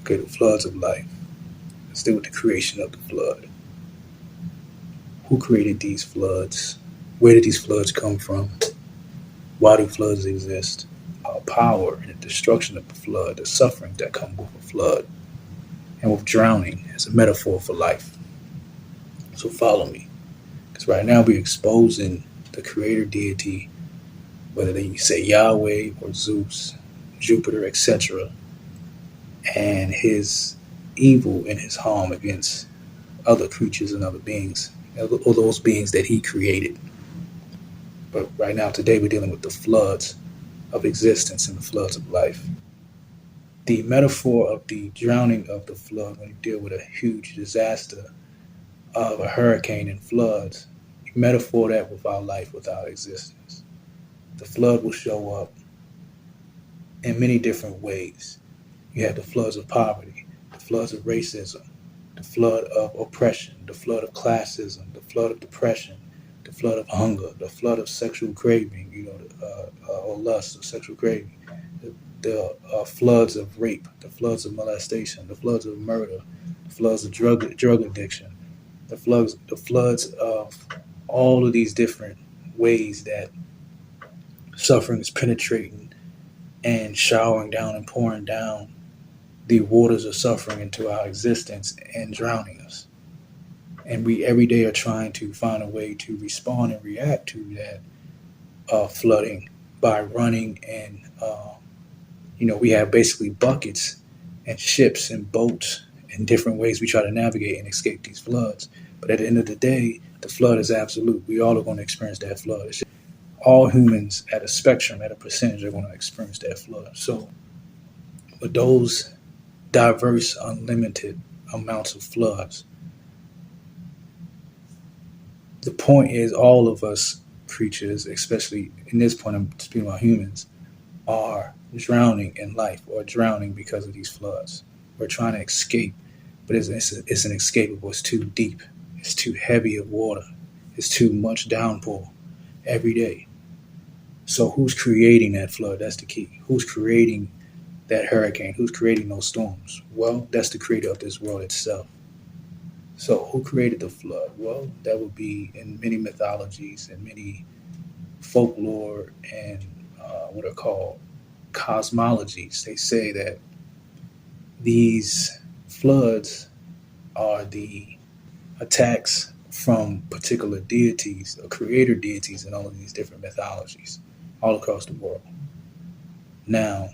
Okay, the floods of life. Let's deal with the creation of the flood. Who created these floods? Where did these floods come from? Why do floods exist? Power and the destruction of the flood, the suffering that come with a flood, and with drowning as a metaphor for life. So follow me, because right now we're exposing the creator deity, whether they say Yahweh or Zeus, Jupiter, etc., and his evil and his harm against other creatures and other beings, or those beings that he created. But right now, today, we're dealing with the floods of existence and the floods of life. The metaphor of the drowning of the flood, when you deal with a huge disaster of a hurricane and floods, you metaphor that with our life, with our existence. The flood will show up in many different ways. You have the floods of poverty, the floods of racism, the flood of oppression, the flood of classism, the flood of depression, the flood of hunger, the flood of sexual craving, or lust or sexual craving, the floods of rape, the floods of molestation, the floods of murder, the floods of drug addiction, the floods of all of these different ways that suffering is penetrating and showering down and pouring down the waters of suffering into our existence and drowning us. And we every day are trying to find a way to respond and react to that flooding by running and we have basically buckets and ships and boats and different ways we try to navigate and escape these floods. But at the end of the day, the flood is absolute. We all are going to experience that flood. All humans at a spectrum, at a percentage, are going to experience that flood. So, with those diverse, unlimited amounts of floods, the point is all of us creatures, especially in this point, I'm speaking about humans, are drowning in life or drowning because of these floods. We're trying to escape, but it's inescapable. It's too deep. It's too heavy of water. It's too much downpour every day. So who's creating that flood? That's the key. Who's creating that hurricane? Who's creating those storms? Well, that's the creator of this world itself. So who created the flood? Well, that would be in many mythologies and many folklore and what are called cosmologies. They say that these floods are the attacks from particular deities or creator deities in all of these different mythologies all across the world. Now,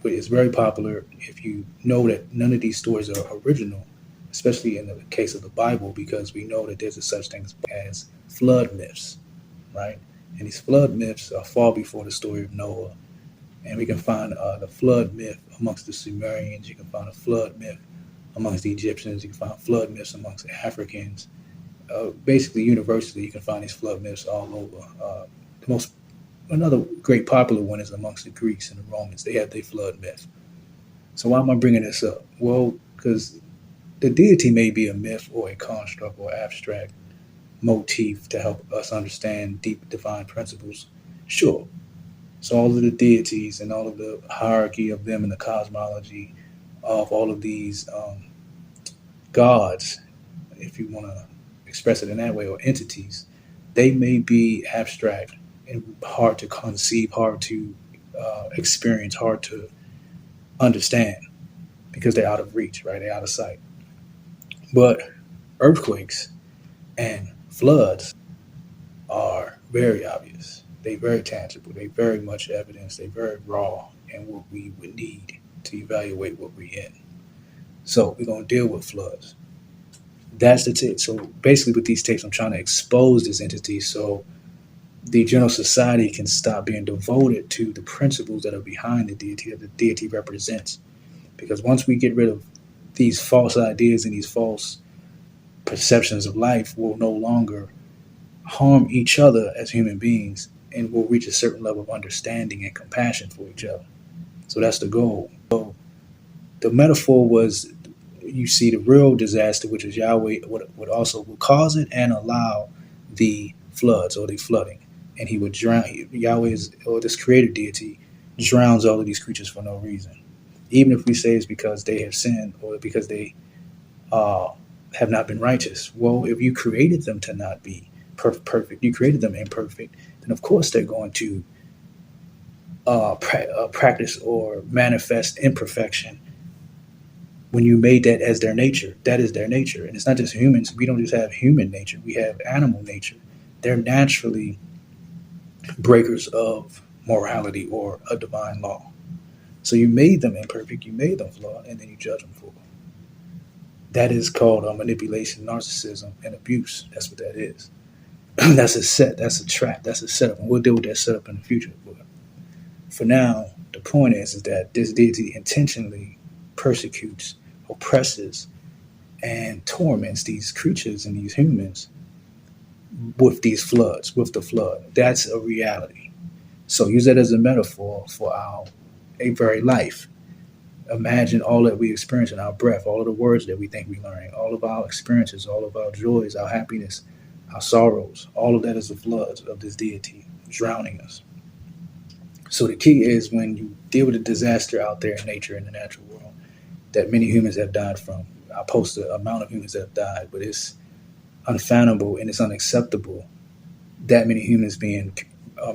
it's very popular if you know that none of these stories are original, especially in the case of the Bible, because we know that there's a such thing as flood myths, right? And these flood myths are far before the story of Noah. And we can find the flood myth amongst the Sumerians. You can find a flood myth amongst the Egyptians. You can find flood myths amongst the Africans. Basically, universally, you can find these flood myths all over. Another great popular one is amongst the Greeks and the Romans. They have their flood myth. So why am I bringing this up? Well, because the deity may be a myth or a construct or abstract motif to help us understand deep divine principles. Sure. So all of the deities and all of the hierarchy of them in the cosmology of all of these gods, if you want to express it in that way, or entities, they may be abstract and hard to conceive, hard to experience, hard to understand because they're out of reach, right? They're out of sight. But earthquakes and floods are very obvious. They're very tangible. They're very much evidence. They're very raw and what we would need to evaluate what we're in. So we're going to deal with floods. That's the tip. So basically with these tapes, I'm trying to expose this entity so the general society can stop being devoted to the principles that are behind the deity that the deity represents. Because once we get rid of these false ideas and these false perceptions of life, we'll no longer harm each other as human beings and we'll reach a certain level of understanding and compassion for each other. So that's the goal. So the metaphor was, you see, the real disaster, which is Yahweh, would also will cause it and allow the floods or the flooding. And he would drown. Yahweh is, or this creator deity, drowns all of these creatures for no reason. Even if we say it's because they have sinned or because they uh, have not been righteous. Well, if you created them to not be perfect, you created them imperfect, then of course they're going to practice or manifest imperfection. When you made that as their nature, that is their nature. And it's not just humans. We don't just have human nature, we have animal nature. They're naturally breakers of morality or a divine law. So you made them imperfect, you made them flawed, and then you judge them for it. That is called manipulation, narcissism, and abuse. That's what that is. That's a set. That's a trap. That's a setup. And we'll deal with that setup in the future. But for now, the point is that this deity intentionally persecutes, oppresses, and torments these creatures and these humans with these floods, with the flood. That's a reality. So use that as a metaphor for our a very life. Imagine all that we experience in our breath, all of the words that we think we learn, all of our experiences, all of our joys, our happiness, our sorrows. All of that is the floods of this deity drowning us. So the key is when you deal with a disaster out there in nature, in the natural world, that many humans have died from. I post the amount of humans that have died, but it's unfathomable and it's unacceptable that many humans being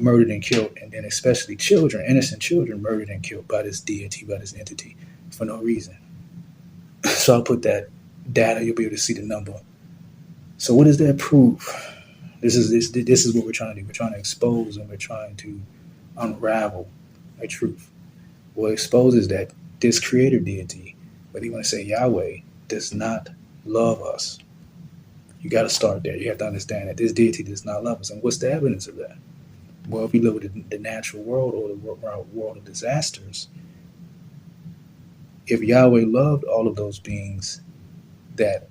murdered and killed, and then especially children, innocent children, murdered and killed by this deity, by this entity, for no reason. So I'll put that data. You'll be able to see the number. So what does that prove? This is what we're trying to do. We're trying to expose and we're trying to unravel a truth. What exposes that this creator deity, whether you want to say Yahweh, does not love us. You got to start there. You have to understand that this deity does not love us. And what's the evidence of that? Well, if you look at the natural world or the world of disasters, if Yahweh loved all of those beings that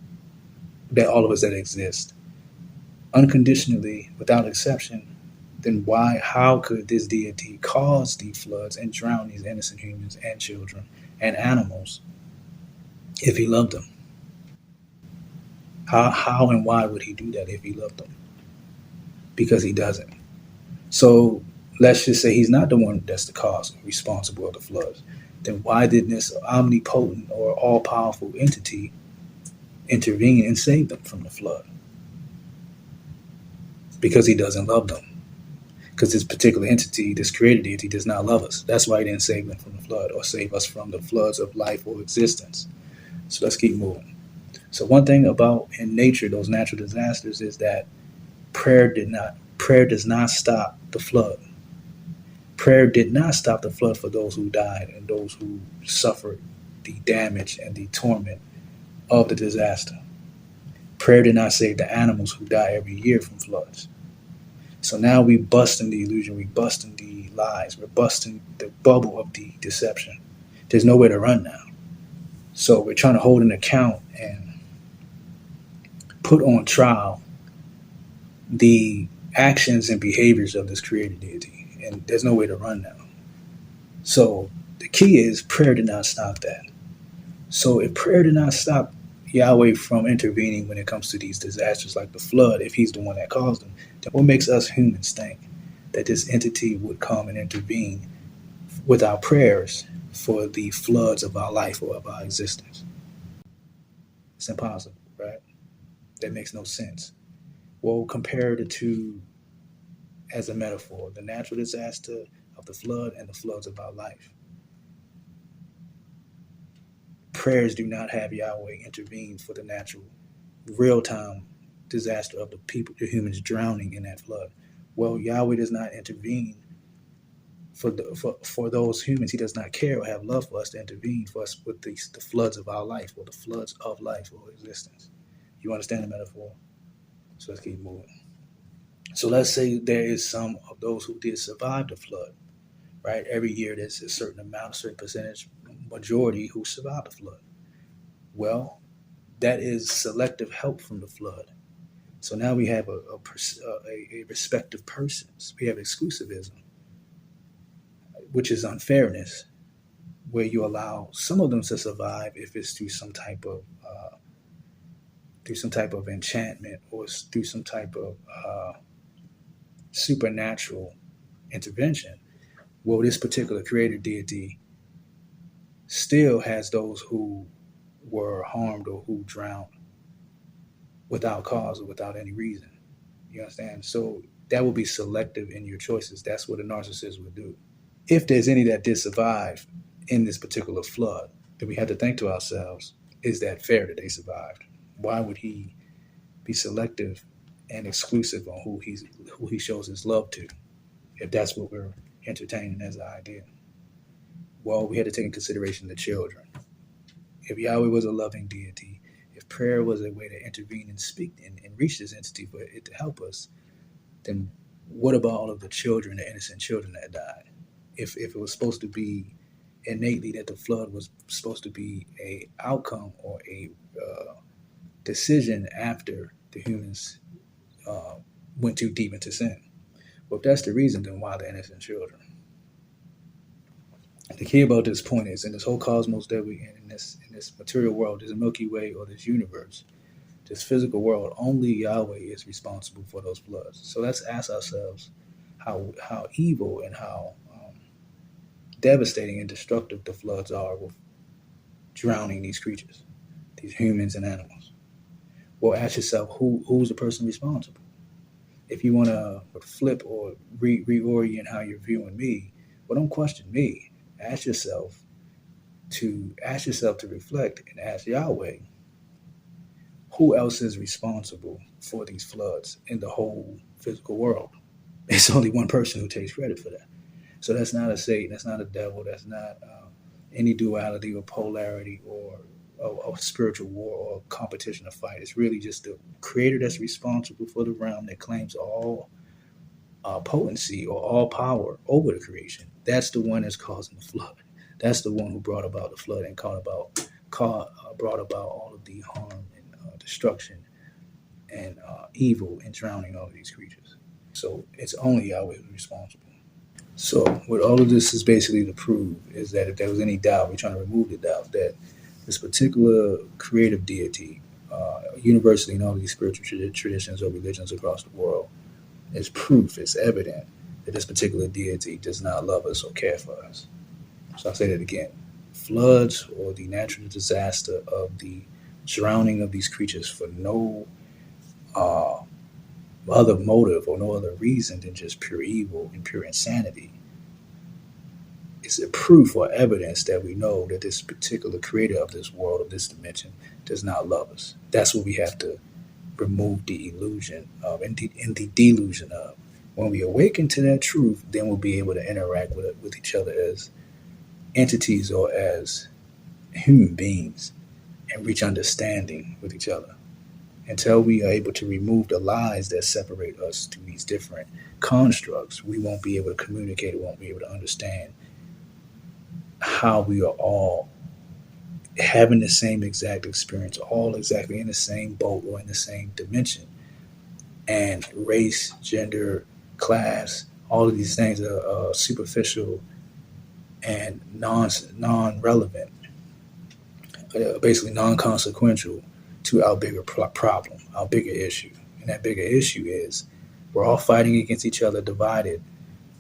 all of us that exist unconditionally, without exception, then how could this deity cause these floods and drown these innocent humans and children and animals if he loved them? How and why would he do that if he loved them? Because he doesn't. So let's just say he's not the one that's the cause or responsible of the floods. Then why did this omnipotent or all powerful entity intervene and save them from the flood? Because he doesn't love them. Because this particular entity, this created entity, does not love us. That's why he didn't save them from the flood or save us from the floods of life or existence. So let's keep moving. So one thing about in nature, those natural disasters, is that prayer does not stop the flood. Prayer did not stop the flood for those who died and those who suffered the damage and the torment of the disaster. Prayer did not save the animals who die every year from floods. So now we busting the illusion, we busting the lies, we're busting the bubble of the deception. There's nowhere to run now. So we're trying to hold an account and put on trial the actions and behaviors of this created deity. And there's no way to run now. So the key is prayer did not stop that. So if prayer did not stop Yahweh from intervening when it comes to these disasters like the flood, if he's the one that caused them, then what makes us humans think that this entity would come and intervene with our prayers for the floods of our life or of our existence? It's impossible, right? That makes no sense. Well, compare the two as a metaphor, the natural disaster of the flood and the floods of our life. Prayers do not have Yahweh intervene for the natural, real time disaster of the people, the humans drowning in that flood. Well, Yahweh does not intervene for those humans. He does not care or have love for us to intervene for us with the floods of our life or the floods of life or existence. You understand the metaphor? So let's keep moving. So let's say there is some of those who did survive the flood, right? Every year there's a certain amount, a certain percentage, majority who survived the flood. Well, that is selective help from the flood. So now we have a respective persons. We have exclusivism, which is unfairness, where you allow some of them to survive if it's through some type of enchantment or through some type of supernatural intervention. Well, this particular creator deity still has those who were harmed or who drowned without cause or without any reason. You understand? So that will be selective in your choices. That's what a narcissist would do. If there's any that did survive in this particular flood, then we have to think to ourselves, is that fair that they survived? Why would he be selective and exclusive on who he shows his love to, if that's what we're entertaining as an idea? Well, we had to take in consideration the children. If Yahweh was a loving deity, if prayer was a way to intervene and speak and reach this entity for it to help us, then what about all of the children, the innocent children that died? If it was supposed to be innately that the flood was supposed to be a outcome or a decision after the humans uh, went too deep into sin. Well, if that's the reason, then why the innocent children? The key about this point is in this whole cosmos that we in this material world, this Milky Way or this universe, this physical world, only Yahweh is responsible for those floods. So let's ask ourselves how evil and how devastating and destructive the floods are with drowning these creatures, these humans and animals. Well, ask yourself who's the person responsible. If you want to flip or reorient how you're viewing me, well, don't question me. Ask yourself to reflect and ask Yahweh, who else is responsible for these floods in the whole physical world? It's only one person who takes credit for that. So that's not a Satan, that's not a devil, that's not any duality or polarity or a spiritual war or competition or fight. It's really just the creator that's responsible for the realm that claims all potency or all power over the creation. That's the one that's causing the flood. That's the one who brought about the flood and brought about all of the harm and destruction and evil and drowning all of these creatures. So it's only Yahweh who's responsible. So what all of this is basically to prove is that if there was any doubt, we're trying to remove the doubt that this particular creative deity, universally in all of these spiritual traditions or religions across the world, is proof, it's evident that this particular deity does not love us or care for us. So I'll say that again. Floods or the natural disaster of the drowning of these creatures for no uh, other motive or no other reason than just pure evil and pure insanity is a proof or evidence that we know that this particular creator of this world, of this dimension, does not love us. That's what we have to remove the illusion of and the delusion of. When we awaken to that truth, then we'll be able to interact with each other as entities or as human beings and reach understanding with each other. Until we are able to remove the lies that separate us to these different constructs, we won't be able to communicate, we won't be able to understand how we are all having the same exact experience, all exactly in the same boat or in the same dimension. And race, gender, class, all of these things are superficial and non relevant, basically non consequential to our bigger problem, our bigger issue. And that bigger issue is we're all fighting against each other, divided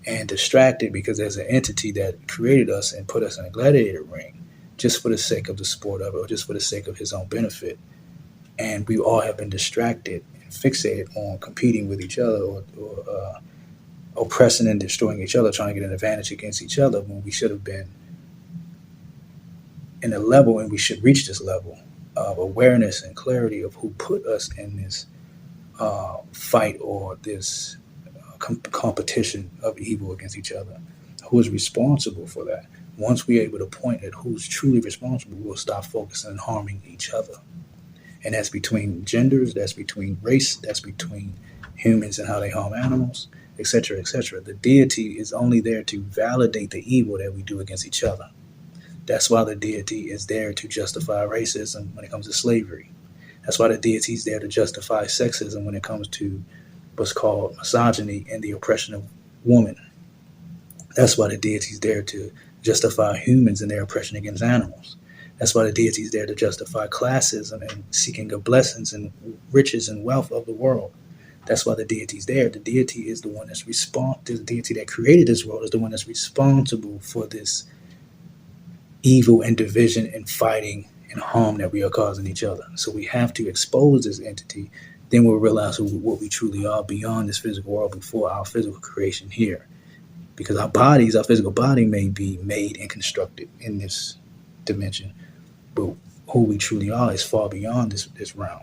and distracted because there's an entity that created us and put us in a gladiator ring just for the sake of the sport of it or just for the sake of his own benefit. And we all have been distracted and fixated on competing with each other or oppressing and destroying each other, trying to get an advantage against each other when we should have been in a level and we should reach this level of awareness and clarity of who put us in this fight or this competition of evil against each other. Who is responsible for that? Once we're able to point at who's truly responsible, we'll stop focusing on harming each other. And that's between genders, that's between race, that's between humans and how they harm animals, etc., etc. The deity is only there to validate the evil that we do against each other. That's why the deity is there to justify racism when it comes to slavery. That's why the deity is there to justify sexism when it comes to what's called misogyny and the oppression of women. That's why the deity is there to justify humans and their oppression against animals. That's why the deity is there to justify classism and seeking of blessings and riches and wealth of the world. That's why the deity is there. The deity is the one that's the deity that created this world is the one that's responsible for this evil and division and fighting and harm that we are causing each other. So we have to expose this entity. Then we'll realize what we truly are beyond this physical world before our physical creation here. Because our physical body may be made and constructed in this dimension, but who we truly are is far beyond this realm.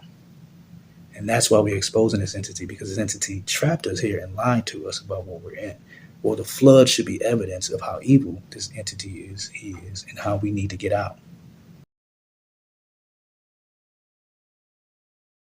And that's why we're exposing this entity, because this entity trapped us here and lied to us about what we're in. Well, the flood should be evidence of how evil this entity is, he is, and how we need to get out.